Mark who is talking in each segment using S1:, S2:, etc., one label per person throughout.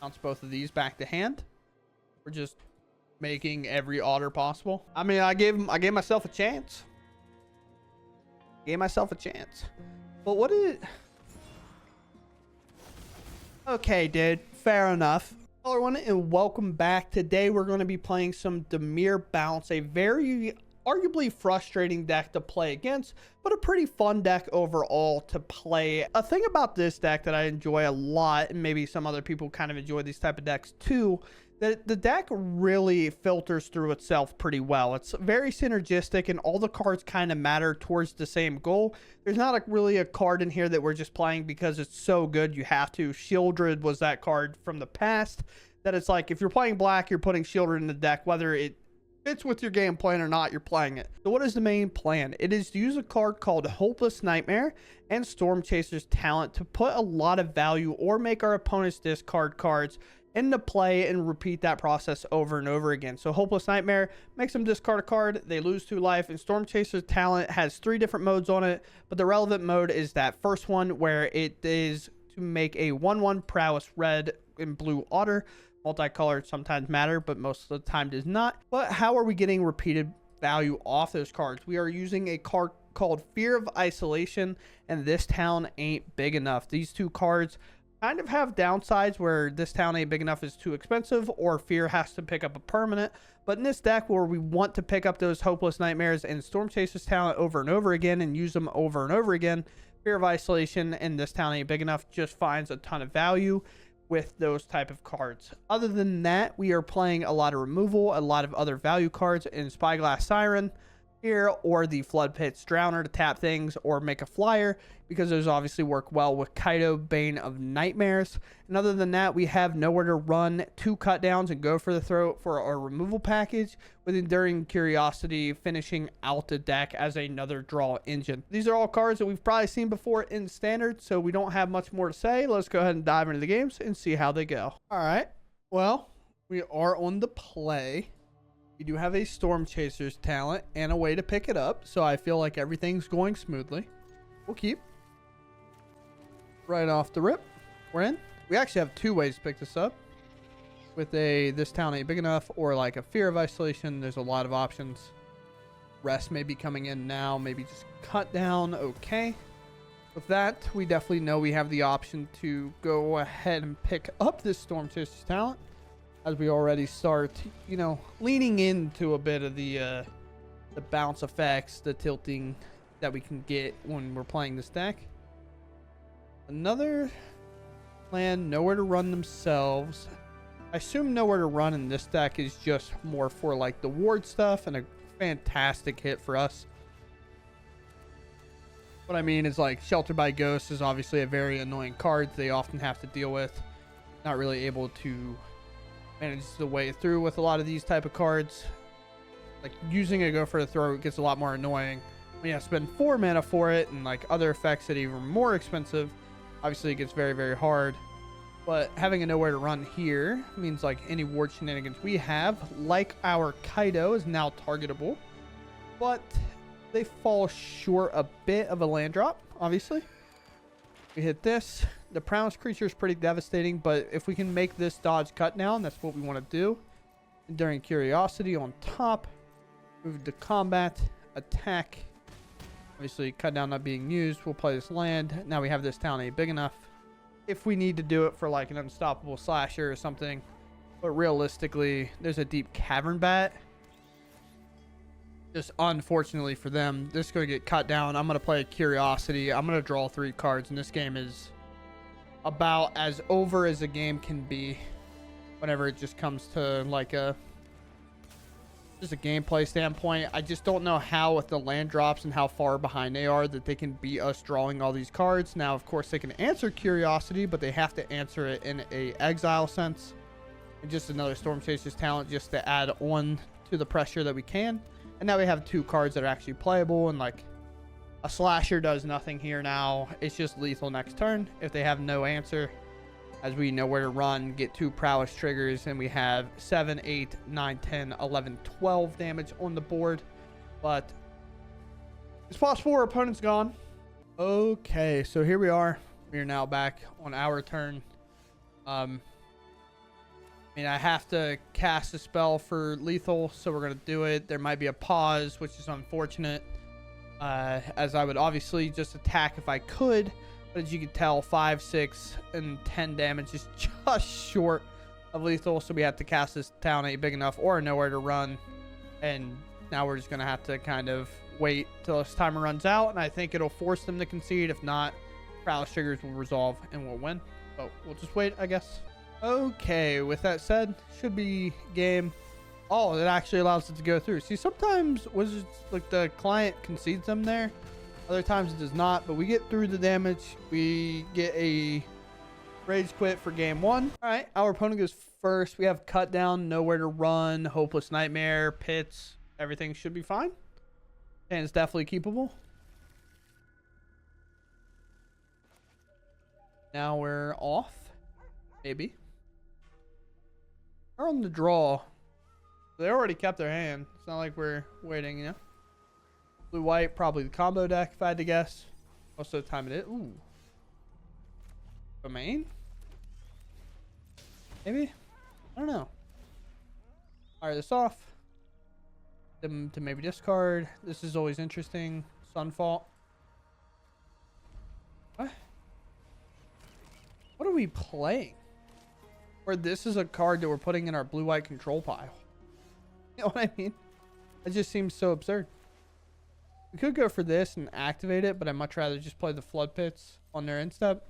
S1: Bounce both of these back to hand. We're just making every otter possible. I mean, I gave myself a chance. Gave myself a chance. But what is... Okay, dude. Fair enough. Hello, everyone, and welcome back. Today, we're going to be playing some Dimir Bounce, a very arguably frustrating deck to play against, but a pretty fun deck overall to play. A thing about this deck that I enjoy a lot, and maybe some other people kind of enjoy these type of decks too, that the deck really filters through itself pretty well. It's very synergistic, and all the cards kind of matter towards the same goal. There's not really a card in here that we're just playing because it's so good you have to. Shieldred was that card from the past that it's like if you're playing black, you're putting Shieldred in the deck, whether it fits with your game plan or not, you're playing it. So what is the main plan? It is to use a card called Hopeless Nightmare and Stormchaser's Talent to put a lot of value or make our opponents discard cards into play and repeat that process over and over again. So Hopeless Nightmare makes them discard a card, they lose 2 life, and Stormchaser's Talent has 3 different modes on it, but the relevant mode is that first one where it is to make a 1/1 prowess red and blue otter. Multicolored sometimes matter, but most of the time does not. But how are we getting repeated value off those cards? We are using a card called Fear of Isolation, and this town ain't big enough. These 2 cards kind of have downsides where this town ain't big enough is too expensive, or Fear has to pick up a permanent. But in this deck where we want to pick up those Hopeless Nightmares and Stormchaser's Talent over and over again and use them over and over again, Fear of Isolation and this town ain't big enough just finds a ton of value with those type of cards. Other than that, we are playing a lot of removal, a lot of other value cards in Spyglass Siren here, or the Floodpits Drowner to tap things or make a flyer, because those obviously work well with Kaito, Bane of Nightmares. And other than that, we have Nowhere to Run, 2 cut downs, and Go for the Throat for our removal package, with Enduring Curiosity finishing out the deck as another draw engine. These are all cards that we've probably seen before in Standard, so we don't have much more to say. Let's go ahead and dive into the games and see how they go. All right, well, we are on the play. We do have a Stormchaser's Talent and a way to pick it up, so I feel like everything's going smoothly. We'll keep. Right off the rip, we're in. We actually have 2 ways to pick this up. With a this town ain't big enough, or like a Fear of Isolation. There's a lot of options. Rest may be coming in now, maybe just cut down. Okay. With that, we definitely know we have the option to go ahead and pick up this Stormchaser's Talent, as we already start, you know, leaning into a bit of the bounce effects, the tilting that we can get when we're playing this deck. Another plan, Nowhere to Run themselves. I assume Nowhere to Run in this deck is just more for like the ward stuff, and a fantastic hit for us. What I mean is, like, Sheltered by Ghosts is obviously a very annoying card they often have to deal with. Not really able to manage the way through with a lot of these type of cards. Like, using a Go for the Throat gets a lot more annoying when you have to spend 4 mana for it, and like other effects that are even more expensive. Obviously it gets very, very hard, but having a Nowhere to Run here means like any ward shenanigans we have, like our Kaito, is now targetable, but they fall short a bit of a land drop. Obviously we hit this. The prowess creature is pretty devastating, but if we can make this dodge cut down, that's what we want to do. Enduring Curiosity on top, move to combat, attack. Obviously cut down not being used. We'll play this land. Now we have this town ain't big enough if we need to do it for like an unstoppable slasher or something, but realistically there's a Deep Cavern Bat. Just unfortunately for them, this is going to get cut down. I'm going to play a Curiosity. I'm going to draw 3 cards, and this game is about as over as a game can be whenever it just comes to like a gameplay standpoint. I just don't know how, with the land drops and how far behind they are, that they can beat us drawing all these cards. Now of course they can answer Curiosity, but they have to answer it in a exile sense, and just another Stormchaser's Talent just to add on to the pressure that we can. And now we have 2 cards that are actually playable, and like a slasher does nothing here now. It's just lethal next turn if they have no answer, as we know where to run, get 2 prowess triggers, and we have 7, 8, 9, 10, 11, 12 damage on the board. But it's possible our opponent's gone. Okay, so here we are. We are now back on our turn. I mean, I have to cast a spell for lethal, so we're going to do it. There might be a pause, which is unfortunate, as I would obviously just attack if I could. But as you can tell, 5, 6, and 10 damage is just short of lethal, so we have to cast this town ain't big enough or nowhere to run. And now we're just going to have to kind of wait till this timer runs out, and I think it'll force them to concede. If not, Paralysis triggers will resolve and we'll win. But we'll just wait, I guess. Okay, with that said, should be game. Oh, it actually allows it to go through. See, sometimes Wizards, like the client concedes them there. Other times it does not, but we get through the damage. We get a rage quit for game 1. All right, our opponent goes first. We have cut down, nowhere to run, hopeless nightmare, pits. Everything should be fine. And it's definitely keepable. Now we're off. Maybe. They're on the draw. They already kept their hand. It's not like we're waiting, you know. Blue white, probably the combo deck if I had to guess. Most of the time it is. Ooh. Bane? Maybe? I don't know. Fire this off. Them to maybe discard. This is always interesting. Sunfall. What? What are we playing? Or this is a card that we're putting in our blue-white control pile. You know what I mean? It just seems so absurd. We could go for this and activate it, but I'd much rather just play the Floodpits on their end step.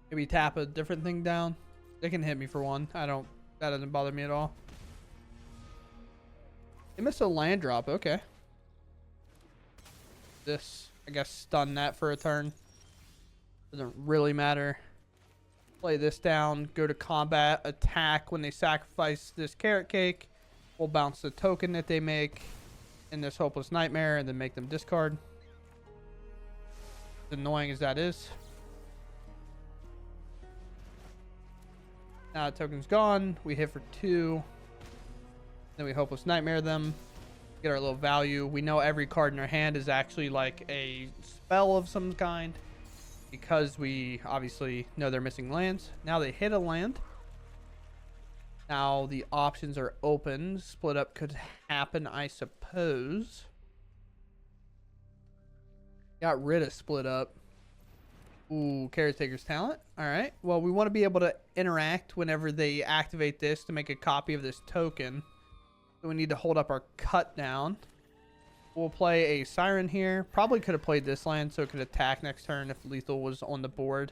S1: Maybe tap a different thing down. They can hit me for one. That doesn't bother me at all. They missed a land drop. Okay. This, I guess, stun that for a turn. Doesn't really matter. Play this down, go to combat, attack when they sacrifice this carrot cake. We'll bounce the token that they make in this hopeless nightmare and then make them discard. As annoying as that is. Now the token's gone. We hit for 2. Then we hopeless nightmare them. Get our little value. We know every card in our hand is actually like a spell of some kind, because we obviously know they're missing lands. Now they hit a land. Now the options are open. Split up could happen, I suppose. Got rid of split up. Ooh, Caretaker's Talent. All right. Well, we want to be able to interact whenever they activate this to make a copy of this token. So we need to hold up our cut down. We'll play a Siren here. Probably could have played this land so it could attack next turn if lethal was on the board.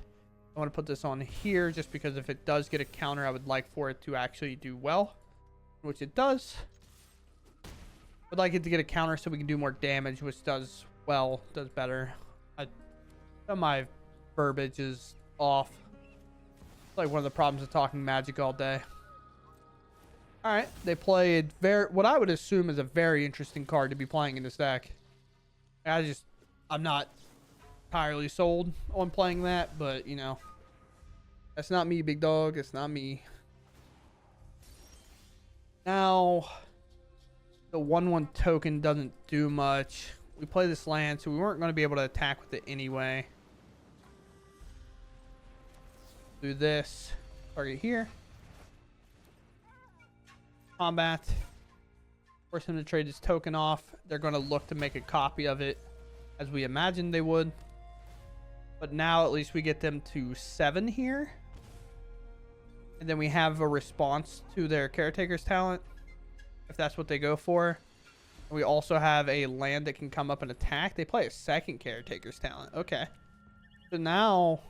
S1: I want to put this on here just because if it does get a counter, I would like for it to actually do well, which it does. Would like it to get a counter so we can do more damage, which does well, does better. My verbiage is off. It's like one of the problems of talking Magic all day. All right, they played what I would assume is a very interesting card to be playing in this deck. I'm not entirely sold on playing that, but you know, that's not me, big dog. It's not me. Now, the 1/1 token doesn't do much. We play this land, so we weren't going to be able to attack with it anyway. Do this. Target here. Combat. Force him to trade his token off. They're going to look to make a copy of it as we imagined they would. But now at least we get them to 7 here. And then we have a response to their Caretaker's Talent, if that's what they go for. And we also have a land that can come up and attack. They play a second Caretaker's Talent. Okay. So now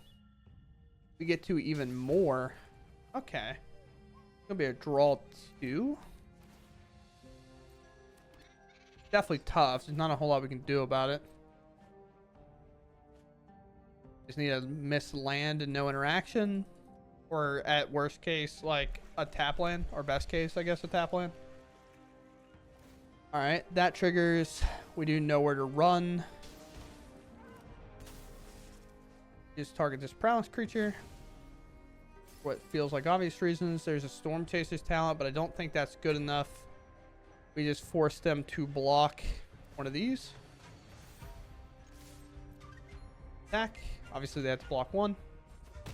S1: we get to even more. Okay. It's going to be a draw 2. Definitely tough. There's not a whole lot we can do about it. Just need to miss land and no interaction. Or at worst case, like a tap land. Or best case, I guess, a tap land. Alright, that triggers. We do nowhere to run. Just target this paralysis creature. What feels like obvious reasons. There's a Stormchaser's Talent, but I don't think that's good enough. We just force them to block one of these. Attack. Obviously, they have to block one.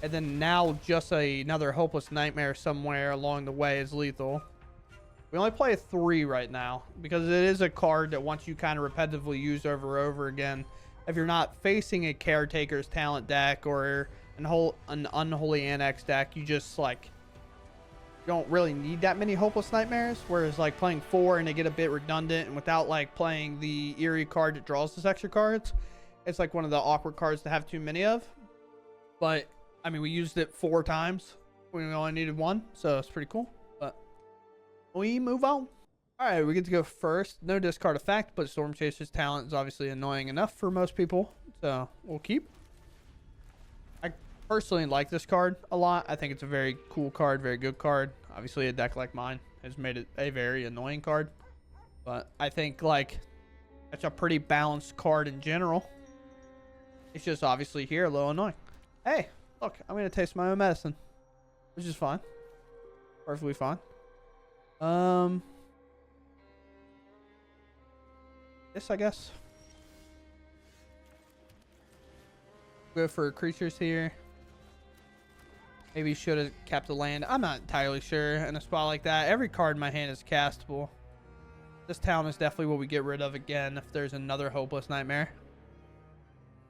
S1: And then now just another Hopeless Nightmare somewhere along the way is lethal. We only play 3 right now because it is a card that once you kind of repetitively use over and over again, if you're not facing a Caretaker's Talent deck or an Unholy Annex deck, you just like don't really need that many Hopeless Nightmares. Whereas like playing 4 and they get a bit redundant, and without like playing the Eerie card that draws those extra cards, it's like one of the awkward cards to have too many of. But I mean, we used it 4 times. We only needed 1, so it's pretty cool. But we move on. All right, we get to go first. No discard effect, but Stormchaser's talent is obviously annoying enough for most people, so we'll keep. I personally like this card a lot. I think it's a very cool card, very good card. Obviously, a deck like mine has made it a very annoying card, but I think like it's a pretty balanced card in general. It's just obviously here a little annoying. Hey, look, I'm gonna taste my own medicine, which is fine, perfectly fine. I guess. Go for creatures here. Maybe should have kept the land. I'm not entirely sure in a spot like that. Every card in my hand is castable. This town is definitely what we get rid of again if there's another Hopeless Nightmare.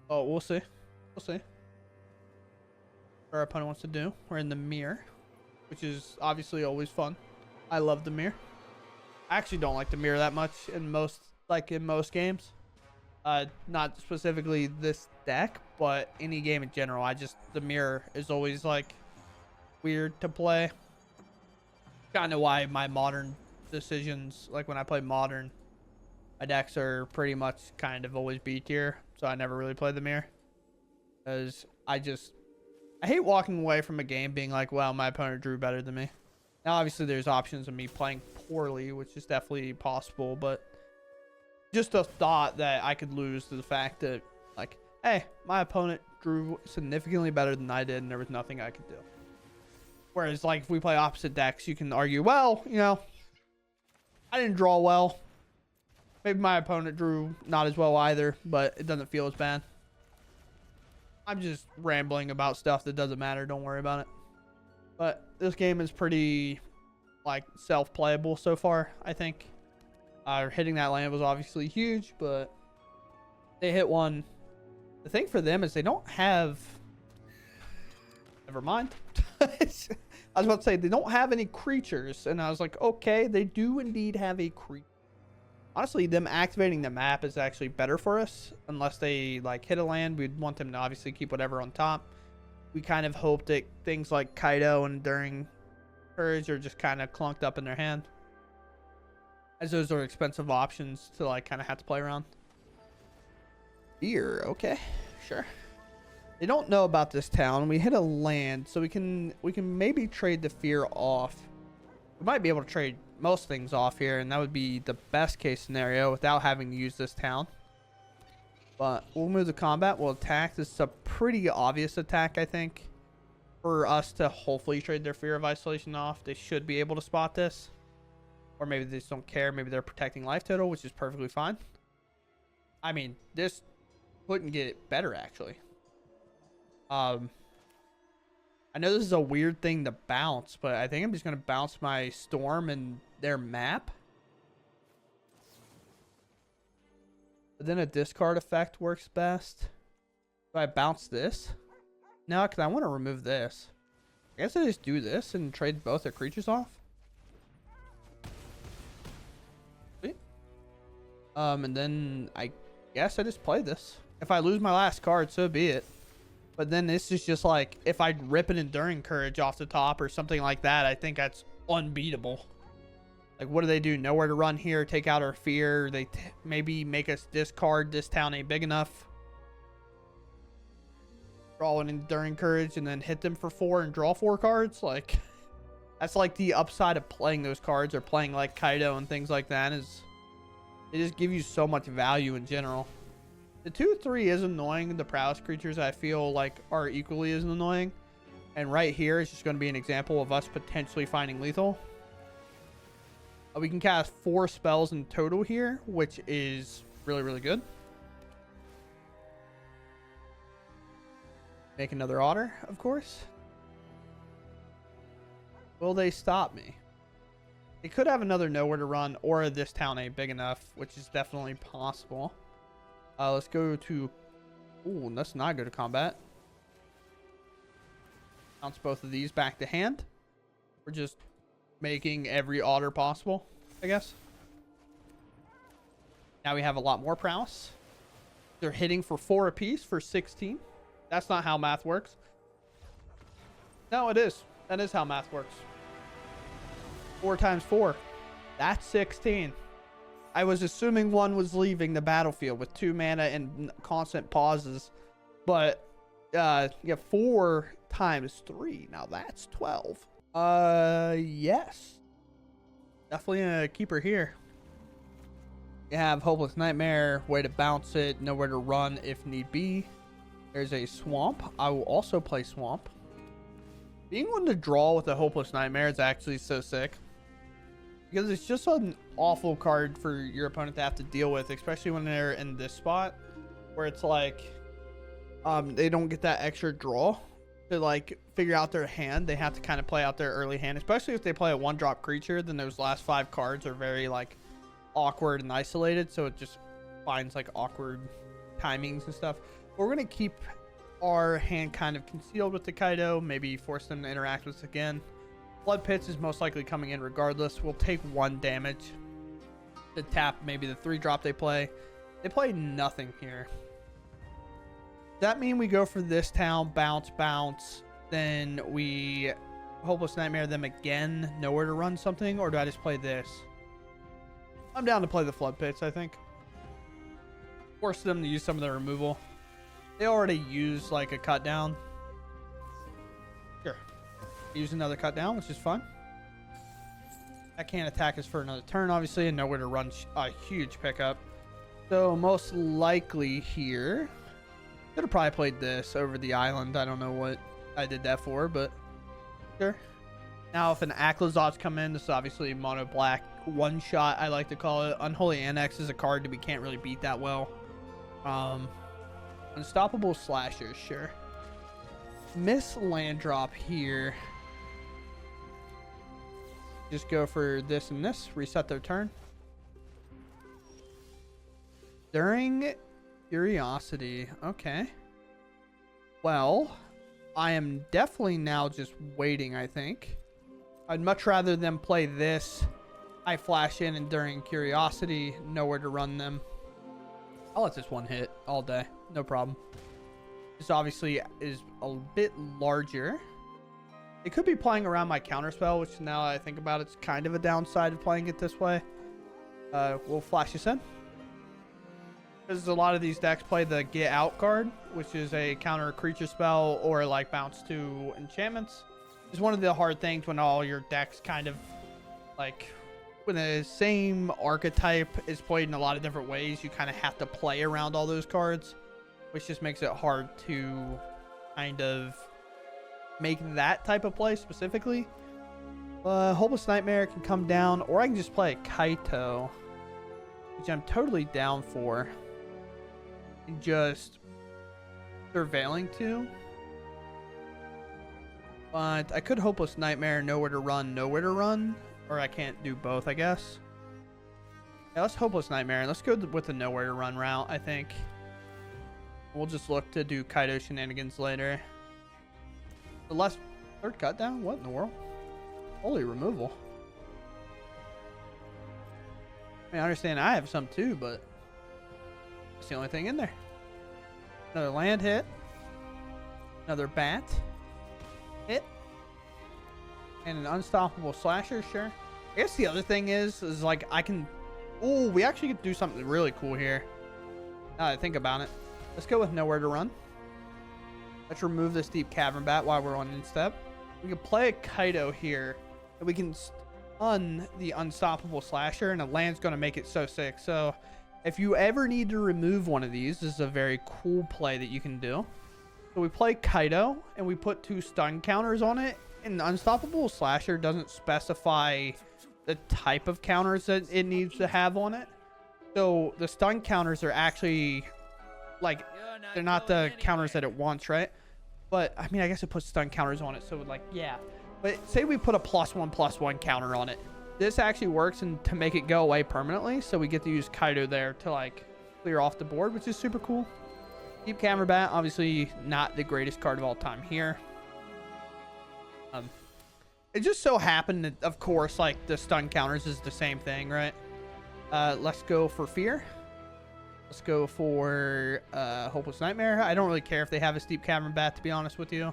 S1: Oh, we'll see. We'll see what our opponent wants to do. We're in the mirror, which is obviously always fun. I love the mirror. I actually don't like the mirror that much in most games. Not specifically this deck, but any game in general. The mirror is always like weird to play. Kind of why my modern decisions, like when I play modern, my decks are pretty much kind of always B tier, so I never really play the mirror. Because I hate walking away from a game being like, well, my opponent drew better than me. Now obviously there's options of me playing poorly, which is definitely possible, but just a thought that I could lose to the fact that, like, hey, my opponent drew significantly better than I did, and there was nothing I could do. Whereas, like, if we play opposite decks, you can argue, well, you know, I didn't draw well. Maybe my opponent drew not as well either, but it doesn't feel as bad. I'm just rambling about stuff that doesn't matter. Don't worry about it. But this game is pretty, like, self-playable so far, I think. Hitting that land was obviously huge, but they hit one. The thing for them is they don't have... Never mind. I was about to say, they don't have any creatures. And I was like, okay, they do indeed have a creature. Honestly, them activating the map is actually better for us. Unless they, like, hit a land, we'd want them to obviously keep whatever on top. We kind of hope that things like Kaito and Enduring Courage are just kind of clunked up in their hand, as those are expensive options to like kind of have to play around. Here, okay, sure. They don't know about this town. We hit a land, so we can maybe trade the fear off. We might be able to trade most things off here, and that would be the best case scenario without having to use this town. But we'll move to combat. We'll attack. This is a pretty obvious attack, I think, for us to hopefully trade their fear of isolation off. They should be able to spot this. Or maybe they just don't care. Maybe they're protecting life total, which is perfectly fine. I mean, this couldn't get it better, actually. I know this is a weird thing to bounce, but I think I'm just going to bounce my Storm and their map. But then a discard effect works best. Do I bounce this? No, because I want to remove this. I guess I just do this and trade both their creatures off. And then I guess I just play this. If I lose my last card, so be it. But then this is just like, if I rip an Enduring Courage off the top or something like that, I think that's unbeatable. Like, what do they do? Nowhere to run here, take out our fear. They maybe make us discard this town ain't big enough. Draw an Enduring Courage and then hit them for 4 and draw 4 cards. Like, that's like the upside of playing those cards or playing like Kaito and things like that is... They just give you so much value in general. The 2/3 is annoying. The prowess creatures I feel like are equally as annoying. And right here is just going to be an example of us potentially finding lethal. We can cast 4 spells in total here, which is really, really good. Make another otter, of course. Will they stop me? They could have another nowhere to run, or this town ain't big enough, which is definitely possible. Let's go to... Ooh, let's not go to combat. Bounce both of these back to hand. We're just making every otter possible, I guess. Now we have a lot more prowess. They're hitting for 4 apiece for 16. That's not how math works. No, it is. That is how math works. 4 times 4. That's 16. I was assuming one was leaving the battlefield with 2 mana and constant pauses. But, yeah, 4 times 3. Now that's 12. Yes. Definitely a keeper here. You have Hopeless Nightmare, way to bounce it, nowhere to run if need be. There's a Swamp. I will also play Swamp. Being one to draw with a Hopeless Nightmare is actually so sick. Because it's just an awful card for your opponent to have to deal with, especially when they're in this spot. Where it's like, they don't get that extra draw to like figure out their hand. They have to kind of play out their early hand. Especially if they play a 1-drop creature, then those last 5 cards are very like awkward and isolated. So it just finds like awkward timings and stuff. We're going to keep our hand kind of concealed with the Kaito. Maybe force them to interact with us again. Floodpits is most likely coming in regardless. We'll take 1 damage to tap maybe the 3-drop they play. They play nothing here. Does that mean we go for this town, bounce, bounce, then we Hopeless Nightmare them again, nowhere to run something, or do I just play this? I'm down to play the Floodpits, I think. Force them to use some of their removal. They already use like a cut down. Sure. Use another cut down, which is fun. That can't attack us for another turn, obviously, and nowhere to run a huge pickup. So most likely here, could have probably played this over the island. I don't know what I did that for, but sure. Now if an Aclazot's come in, this is obviously mono black one shot, I like to call it. Unholy Annex is a card that we can't really beat that well. Unstoppable Slashers, sure. Miss land drop here. Just go for this and this. Reset their turn. During Curiosity. Okay. Well, I am definitely now just waiting, I think. I'd much rather them play this. I flash in and during Curiosity, nowhere to run them. I'll let this one hit all day. No problem. This obviously is a bit larger. It could be playing around my counterspell, which now I think about it's kind of a downside of playing it this way. We'll flash this in. Because a lot of these decks play the Get Out card, which is a counter creature spell or like bounce to enchantments. It's one of the hard things when all your decks kind of like when the same archetype is played in a lot of different ways, you kind of have to play around all those cards, which just makes it hard to kind of make that type of play specifically. Hopeless Nightmare can come down, or I can just play a Kaito, which I'm totally down for. And just surveilling to. But I could Hopeless Nightmare, nowhere to run. Or I can't do both, I guess. Yeah, let's Hopeless Nightmare. Let's go with the nowhere to run route, I think. We'll just look to do Kaito shenanigans later. The last 3rd cut down? What in the world? Holy removal. I mean, I understand I have some too, but it's the only thing in there. Another land hit. Another bat hit. And an Unstoppable Slasher, sure. I guess the other thing is like I can... Oh, we actually could do something really cool here. Now that I think about it. Let's go with nowhere to run. Let's remove this Deep Cavern Bat while we're on instep. We can play a Kaito here. And we can stun the Unstoppable Slasher, and a land's going to make it so sick. So if you ever need to remove one of these, this is a very cool play that you can do. So we play Kaito, and we put 2 stun counters on it. And the Unstoppable Slasher doesn't specify the type of counters that it needs to have on it. So the stun counters are actually, like, they're not the counters that it wants, right? But I mean, I guess it puts stun counters on it, so like, yeah. But say we put a +1/+1 counter on it. This actually works and to make it go away permanently, so we get to use Kaito there to like clear off the board, which is super cool. Deep Camera Bat, obviously not the greatest card of all time here. It just so happened that, of course, like the stun counters is the same thing, right? Let's go for Fear. Let's go for Hopeless Nightmare. I don't really care if they have a Steep Cavern Bat, to be honest with you.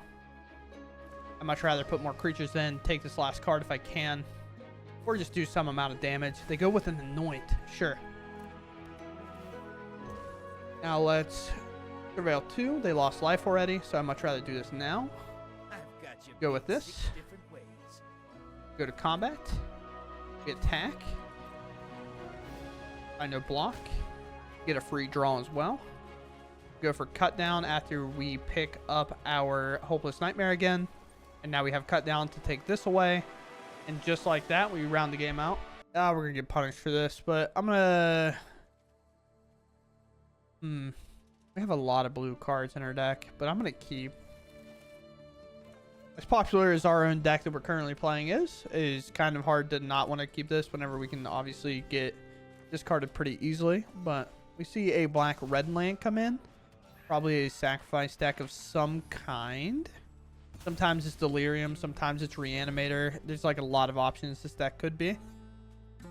S1: I'd much rather put more creatures in, take this last card if I can, or just do some amount of damage. They go with an Anoint, sure. Now let's Travail 2. They lost life already, so I'd much rather do this now. Go with this. Go to combat. We attack. I know block. Get a free draw as well. Go for cut down after we pick up our Hopeless Nightmare again. And now we have cut down to take this away. And just like that, we round the game out. We're going to get punished for this, but I'm going to... We have a lot of blue cards in our deck, but I'm going to keep... As popular as our own deck that we're currently playing is kind of hard to not want to keep this whenever we can obviously get discarded pretty easily. But we see a black red land come in. Probably a sacrifice deck of some kind. Sometimes it's Delirium, sometimes it's Reanimator. There's like a lot of options this deck could be.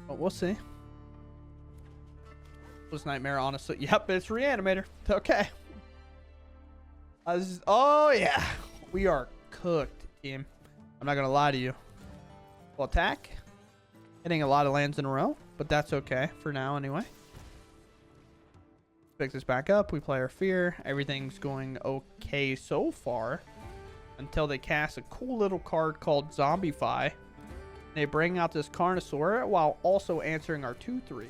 S1: But we'll see. Was Nightmare, honestly. Yep, it's Reanimator. Okay. Oh, yeah. We are cooked, team. I'm not going to lie to you. We'll attack. Hitting a lot of lands in a row, but that's okay for now anyway. Pick this back up. We play our Fear. Everything's going okay so far until they cast a cool little card called Zombify. They bring out this Carnosaur while also answering our 2/3.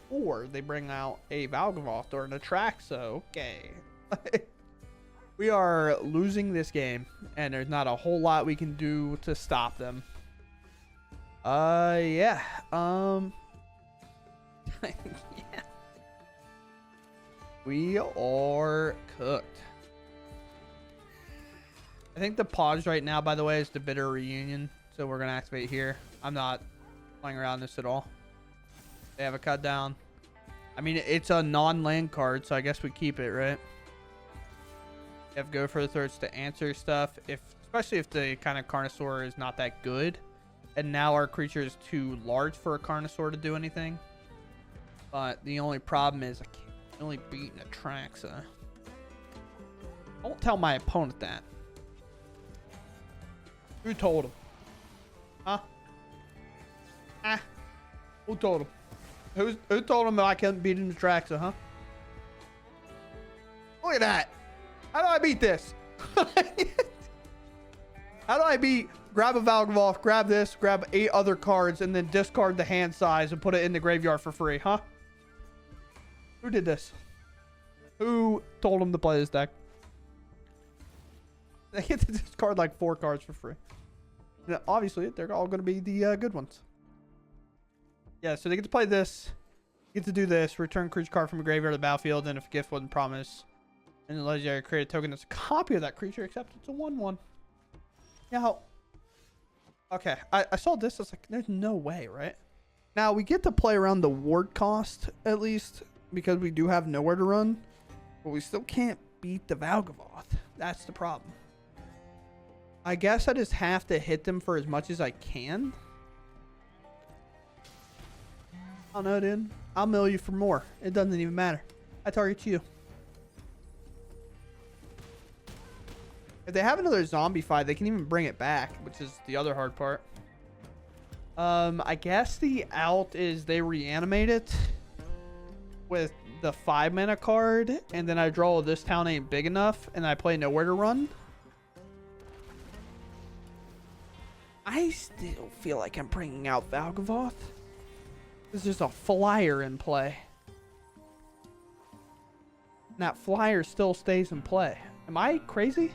S1: Or they bring out a Valgavoth or an Atraxa. Okay. We are losing this game, and there's not a whole lot we can do to stop them. Yeah. Yeah. We are cooked. I think the pause right now, by the way, is the Bitter Reunion. So we're going to activate here. I'm not playing around this at all. They have a cut down. I mean, it's a non-land card, so I guess we keep it, right? You have Go for the Throats to answer stuff, especially if the kind of Carnosaur is not that good. And now our creature is too large for a Carnosaur to do anything. But the only problem is I can't really beat an Atraxa. Don't tell my opponent that. Who told him? Huh? Who told him? Who told him that I couldn't beat an Atraxa, huh? Look at that. How do I beat this? How do I beat... Grab a Valgavoth, grab this, grab 8 other cards, and then discard the hand size and put it in the graveyard for free, huh? Who did this? Who told him to play this deck? They get to discard like 4 cards for free. Now, obviously, they're all going to be the good ones. Yeah, so they get to play this. Get to do this. Return creature card from a graveyard to the battlefield, and if a gift wasn't promised, and the legendary create a token that's a copy of that creature, except it's a 1/1. Yeah, how... Okay, I saw this. I was like, there's no way, right? Now, we get to play around the ward cost, at least, because we do have nowhere to run. But we still can't beat the Valgavoth. That's the problem. I guess I just have to hit them for as much as I can. I don't know, dude. I'll mill you for more. It doesn't even matter. I target you. If they have another zombie fight, they can even bring it back, which is the other hard part. I guess the out is they reanimate it with the 5-mana card, and then I draw this town ain't big enough, and I play nowhere to run. I still feel like I'm bringing out Valgavoth. There's just a flyer in play. And that flyer still stays in play. Am I crazy?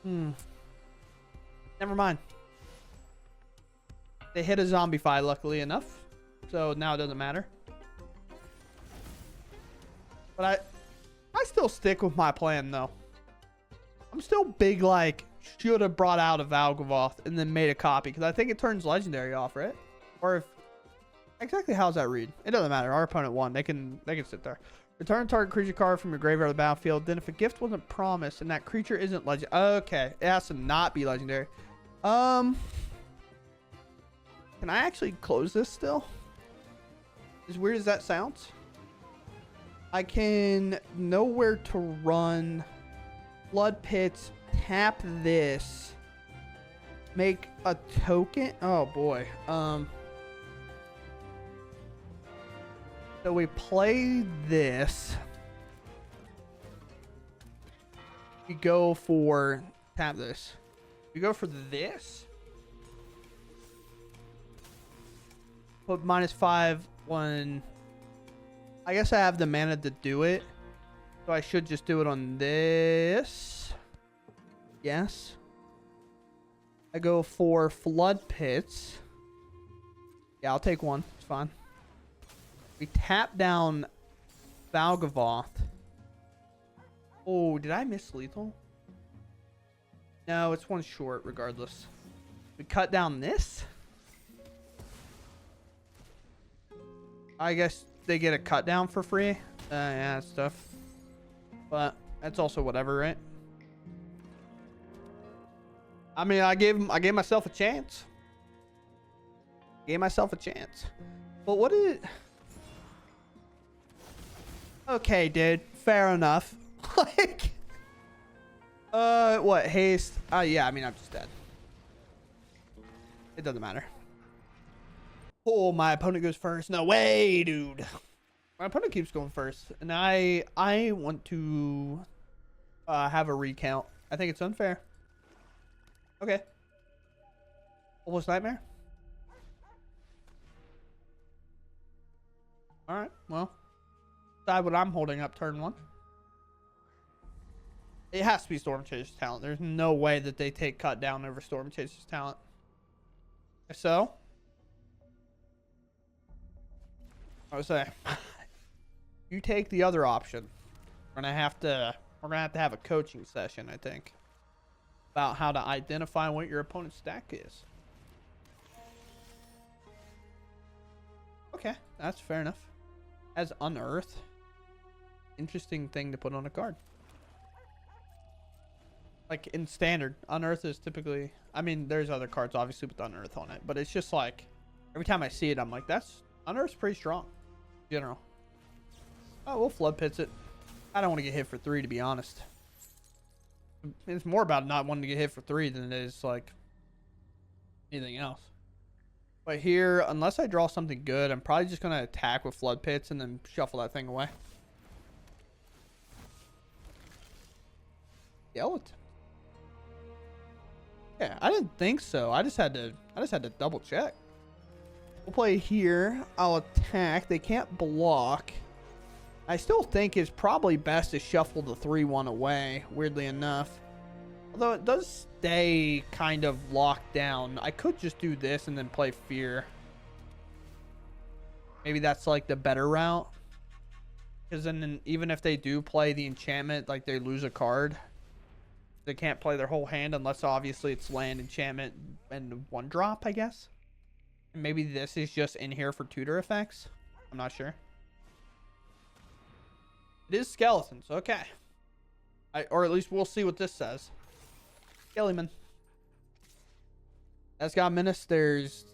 S1: Never mind. They hit a Zombify, luckily enough. So now it doesn't matter. But I still stick with my plan, though. I'm still big, like, should have brought out a Valgavoth and then made a copy, because I think it turns legendary off, right? Or if exactly how's that read? It doesn't matter. Our opponent won. They can sit there. Return target creature card from your graveyard to the battlefield. Then if a gift wasn't promised and that creature isn't legend, okay, it has to not be legendary. Can I actually close this still? As weird as that sounds, I can know where to run Floodpits, tap this, make a token. Oh boy. So we play this. We go for tap this. We go for this. Put -5 when I guess I have the mana to do it. So I should just do it on this. Yes. I go for Floodpits. Yeah, I'll take one. It's fine. We tap down Valgavoth. Oh, did I miss lethal? No, it's one short regardless. We cut down this. I guess they get a cut down for free. Yeah, that's stuff. But that's also whatever, right? I mean, I gave myself a chance. Gave myself a chance. But what is it? Okay, dude. Fair enough. Like, what? Haste? Yeah, I mean, I'm just dead. It doesn't matter. Oh, my opponent goes first. No way, dude. My opponent keeps going first. And I want to have a recount. I think it's unfair. Okay. Almost nightmare. Alright, well. Decide what I'm holding up turn 1. It has to be Stormchaser's talent. There's no way that they take cut down over Stormchaser's talent. If so, I would say you take the other option. We're gonna have to have a coaching session, I think, about how to identify what your opponent's stack is. Okay, that's fair enough. As Unearth, interesting thing to put on a card. Like in standard, Unearth is typically, I mean, there's other cards obviously with Unearth on it, but it's just like every time I see it, I'm like, that's Unearth's pretty strong in general. Oh, we'll Floodpits it. I don't want to get hit for 3, to be honest. It's more about not wanting to get hit for 3 than it is like anything else. But here, unless I draw something good, I'm probably just going to attack with Floodpits and then shuffle that thing away. Skeleton. Yeah, I didn't think so. I just had to double check. We'll play here. I'll attack. They can't block. I still think it's probably best to shuffle the 3-1 away, weirdly enough. Although it does stay kind of locked down. I could just do this and then play Fear. Maybe that's like the better route. Because then even if they do play the enchantment, like they lose a card. They can't play their whole hand unless obviously it's land, enchantment, and 1-drop, I guess. And maybe this is just in here for tutor effects. I'm not sure. It is skeletons. Okay. Or at least we'll see what this says. Skellyman. That's got menace. There's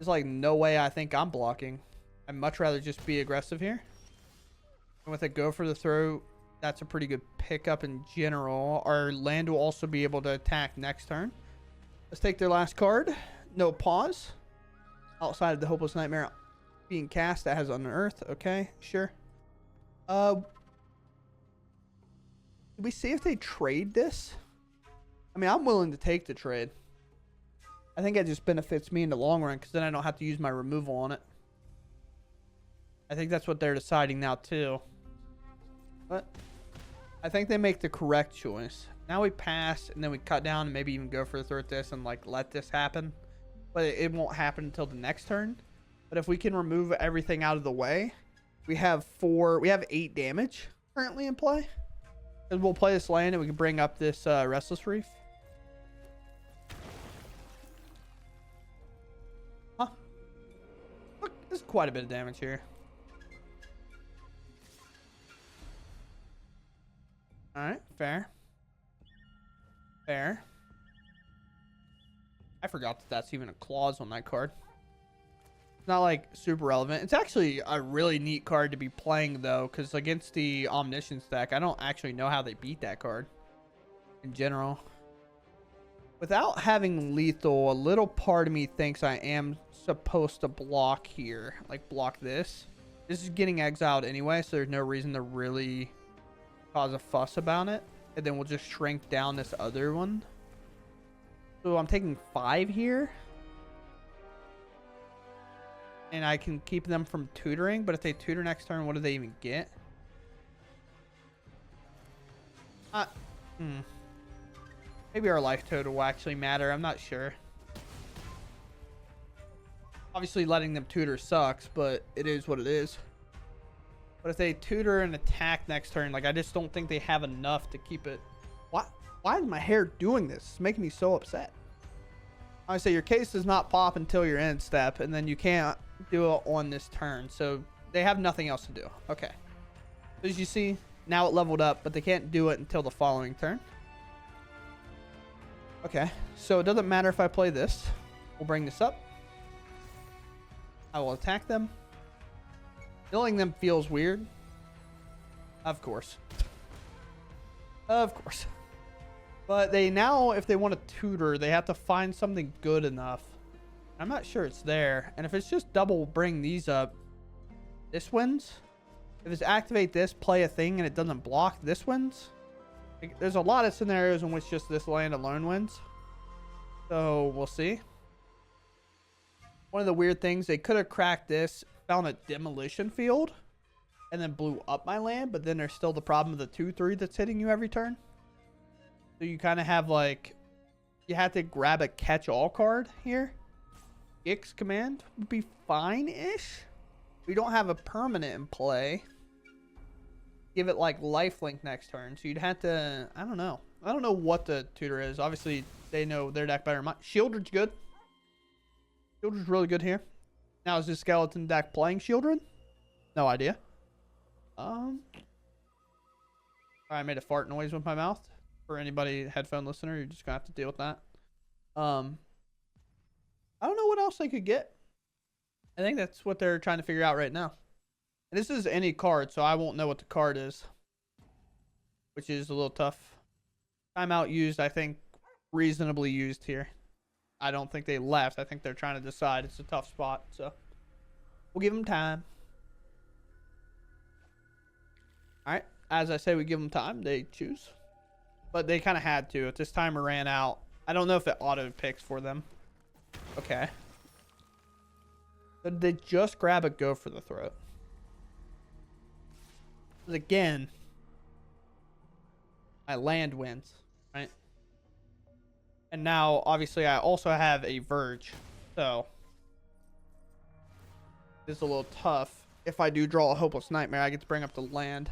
S1: like no way I think I'm blocking. I'd much rather just be aggressive here. And with a go for the throw, that's a pretty good pickup in general. Our land will also be able to attack next turn. Let's take their last card. No pause. Outside of the Hopeless Nightmare being cast, that has Unearth. Okay, sure. Did we see if they trade this? I mean, I'm willing to take the trade. I think it just benefits me in the long run because then I don't have to use my removal on it. I think that's what they're deciding now too. But I think they make the correct choice. Now we pass and then we cut down and maybe even go for the throw at this and like let this happen. But it won't happen until the next turn. But if we can remove everything out of the way, we have 8 damage currently in play. We'll play this land and we can bring up this Restless Reef. Huh? Look, there's quite a bit of damage here. Alright, fair. Fair. I forgot that that's even a clause on that card. It's not like super relevant. It's actually a really neat card to be playing though, because against the Omniscience deck, I don't actually know how they beat that card in general. Without having lethal, a little part of me thinks I am supposed to block here. Like block this. This is getting exiled anyway, so there's no reason to really cause a fuss about it. And then we'll just shrink down this other one. So I'm taking 5 here. And I can keep them from tutoring, but if they tutor next turn, what do they even get? Maybe our life total will actually matter. I'm not sure. Obviously, letting them tutor sucks, but it is what it is. But if they tutor and attack next turn, like I just don't think they have enough to keep it. Why is my hair doing this? It's making me so upset. I say your case does not pop until your end step, and then you can't do it on this turn. So they have nothing else to do. Okay. As you see, now it leveled up, but they can't do it until the following turn. Okay. So it doesn't matter if I play this. We'll bring this up. I will attack them. Killing them feels weird. Of course. Of course. But they now, if they want to tutor, they have to find something good enough. I'm not sure it's there. And if it's just double bring these up, this wins. If it's activate this, play a thing, and it doesn't block, this wins. Like, there's a lot of scenarios in which just this land alone wins. So we'll see. One of the weird things, they could have cracked this, found a demolition field, and then blew up my land, but then there's still the problem of the 2/3 that's hitting you every turn. So you kind of have like, you have to grab a catch-all card here. X command would be fine-ish. We don't have a permanent in play. Give it like lifelink next turn. So you'd have to, I don't know. I don't know what the tutor is. Obviously, they know their deck better than mine. Shieldred's good. Shieldred's really good here. Now, is this skeleton deck playing Shieldred? No idea. I made a fart noise with my mouth. For anybody headphone listener, you're just gonna have to deal with that. I don't know what else they could get. I think that's what they're trying to figure out right now. And this is any card, so I won't know what the card is, which is a little tough. Timeout used, I think, reasonably used here. I don't think they left. I think they're trying to decide. It's a tough spot, so we'll give them time. All right. As I say, we give them time. They choose. But they kind of had to. If this timer ran out, I don't know if it auto picks for them. Okay. Did they just grab a go for the throat? Because again, my land wins, right? And now, obviously, I also have a Verge. So, it's a little tough. If I do draw a Hopeless Nightmare, I get to bring up the land.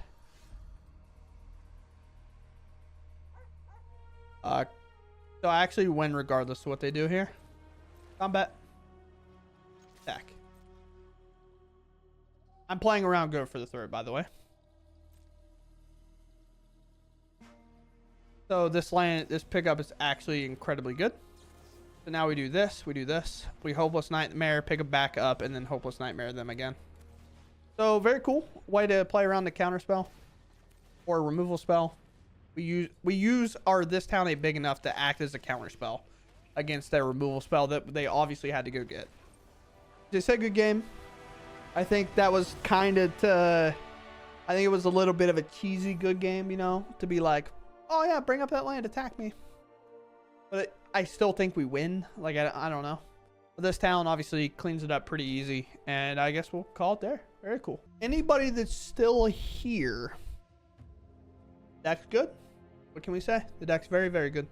S1: So I actually win regardless of what they do here. Combat. Attack. I'm playing around go for the third, by the way. So this land, this pickup is actually incredibly good. So now we do this, we Hopeless Nightmare, pick it back up, and then Hopeless Nightmare them again. So very cool way to play around the counter spell or removal spell. We use our this town ain't big enough to act as a counter spell against their removal spell that they obviously had to go get. They said good game. I think that was kind of I think it was a little bit of a cheesy good game, you know, to be like, oh yeah, bring up that land, attack me. But I still think we win. Like, I don't know. But this town obviously cleans it up pretty easy. And I guess we'll call it there. Very cool. Anybody that's still here, deck's good. What can we say? The deck's very, very good.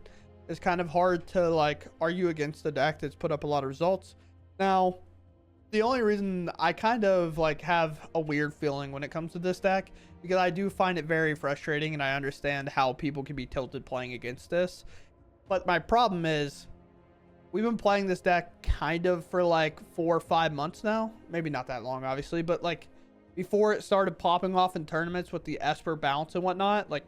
S1: It's kind of hard to like argue against the deck that's put up a lot of results. Now, the only reason I kind of like have a weird feeling when it comes to this deck, because I do find it very frustrating and I understand how people can be tilted playing against this. But my problem is we've been playing this deck kind of for like 4 or 5 months now. Maybe not that long, obviously, but like before it started popping off in tournaments with the Esper bounce and whatnot, like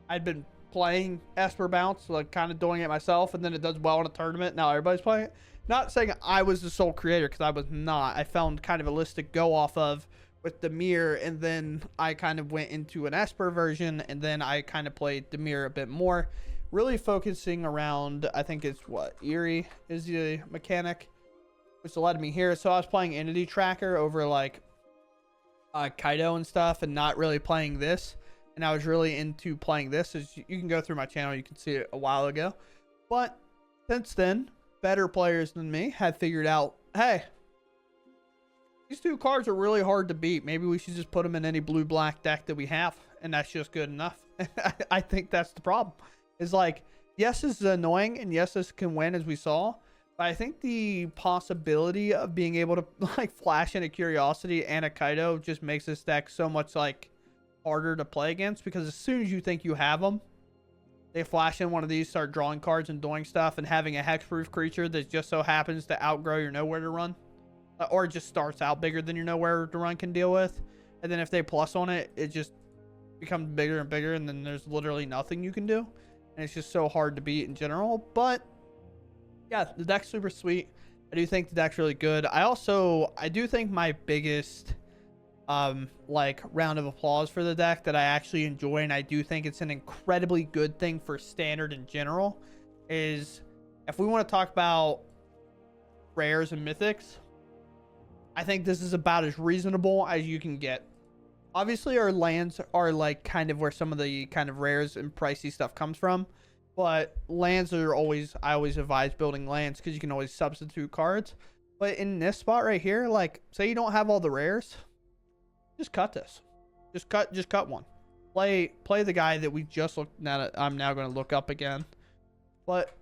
S1: I'd been playing Esper bounce, like kind of doing it myself, and then it does well in a tournament. Now everybody's playing it. Not saying I was the sole creator, because I was not. I found kind of a list to go off of with Dimir, and then I kind of went into an Esper version, and then I kind of played Dimir a bit more, really focusing around, I think it's what, Eerie is the mechanic, which led me here. So I was playing Entity Tracker over like Kaito and stuff, and not really playing this. And I was really into playing this. As you can go through my channel, you can see it a while ago. But since then, better players than me have figured out, hey, these two cards are really hard to beat. Maybe we should just put them in any blue-black deck that we have, and that's just good enough. I think that's the problem. It's like, yes, this is annoying, and yes, this can win, as we saw. But I think the possibility of being able to like flash in a Curiosity and a Kaito just makes this deck so much like harder to play against, because as soon as you think you have them, they flash in one of these, start drawing cards and doing stuff, and having a hexproof creature that just so happens to outgrow your nowhere to run, or just starts out bigger than your nowhere to run can deal with. And then if they plus on it, it just becomes bigger and bigger, and then there's literally nothing you can do. And it's just so hard to beat in general. But yeah, the deck's super sweet. I do think the deck's really good. I do think my biggest like round of applause for the deck that I actually enjoy, and I do think it's an incredibly good thing for standard in general, is if we want to talk about rares and mythics, I think this is about as reasonable as you can get. Obviously our lands are like kind of where some of the kind of rares and pricey stuff comes from, but lands are always, I always advise building lands because you can always substitute cards. But in this spot right here, like say you don't have all the rares, just cut this. Just cut one. Play the guy that we just looked at. I'm now going to look up again. But,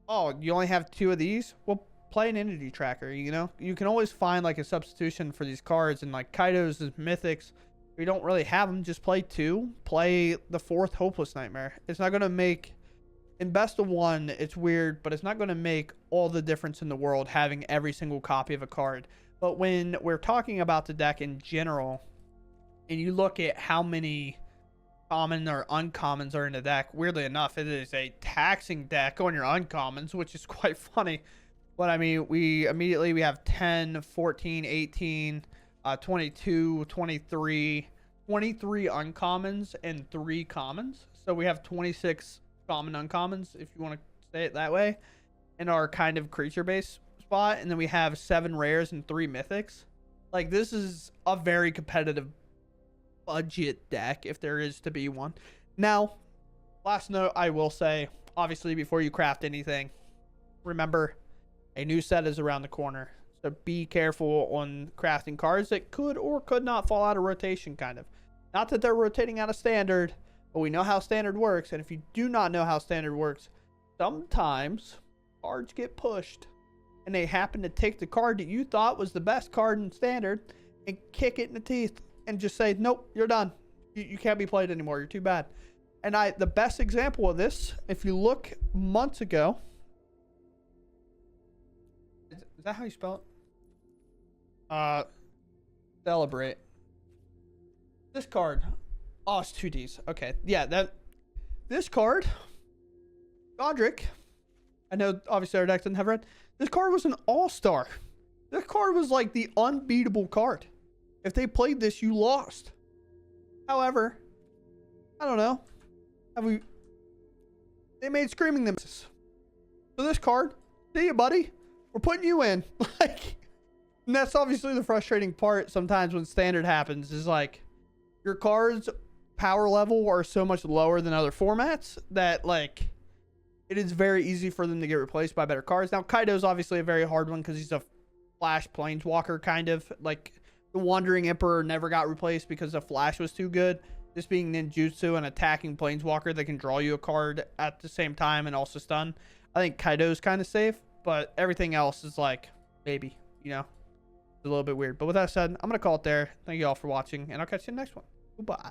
S1: oh, you only have 2 of these? Well, play an Entity Tracker, you know? You can always find, like, a substitution for these cards. And, like, Kaito's is Mythics. If you don't really have them, just play 2. Play the 4th Hopeless Nightmare. It's not going to make... In best of 1, it's weird, but it's not going to make all the difference in the world having every single copy of a card. But when we're talking about the deck in general, and you look at how many common or uncommons are in the deck, weirdly enough, it is a taxing deck on your uncommons, which is quite funny. But I mean, we have 10, 14, 18, 22, 23 uncommons and 3 commons. So we have 26 common uncommons, if you want to say it that way, in our kind of creature base spot. And then we have 7 rares and 3 mythics. Like, this is a very competitive budget deck, if there is to be one. Now, last note I will say, obviously, before you craft anything, remember, a new set is around the corner. So be careful on crafting cards that could or could not fall out of rotation, kind of. Not that they're rotating out of standard, but we know how standard works. And if you do not know how standard works, sometimes cards get pushed, and they happen to take the card that you thought was the best card in standard and kick it in the teeth and just say, nope, you're done. You can't be played anymore. You're too bad. And the best example of this, if you look months ago, is that how you spell it? Celebrate. This card. Oh, it's 2 Ds. Okay. Yeah, this card, Godric, I know obviously our deck doesn't have red. This card was an all-star. This card was like the unbeatable card. If they played this, you lost. However, I don't know. They made Screaming Nemesis. So this card, see you, buddy. We're putting you in. Like, and that's obviously the frustrating part sometimes when standard happens, is like your cards' power level are so much lower than other formats that, like, it is very easy for them to get replaced by better cards. Now, Kaito's obviously a very hard one because he's a flash planeswalker, kind of. Like, the Wandering Emperor never got replaced because the flash was too good. This being ninjutsu and attacking planeswalker that can draw you a card at the same time and also stun. I think Kaito's kind of safe, but everything else is like, maybe, you know? It's a little bit weird. But with that said, I'm going to call it there. Thank you all for watching, and I'll catch you in the next one. Goodbye.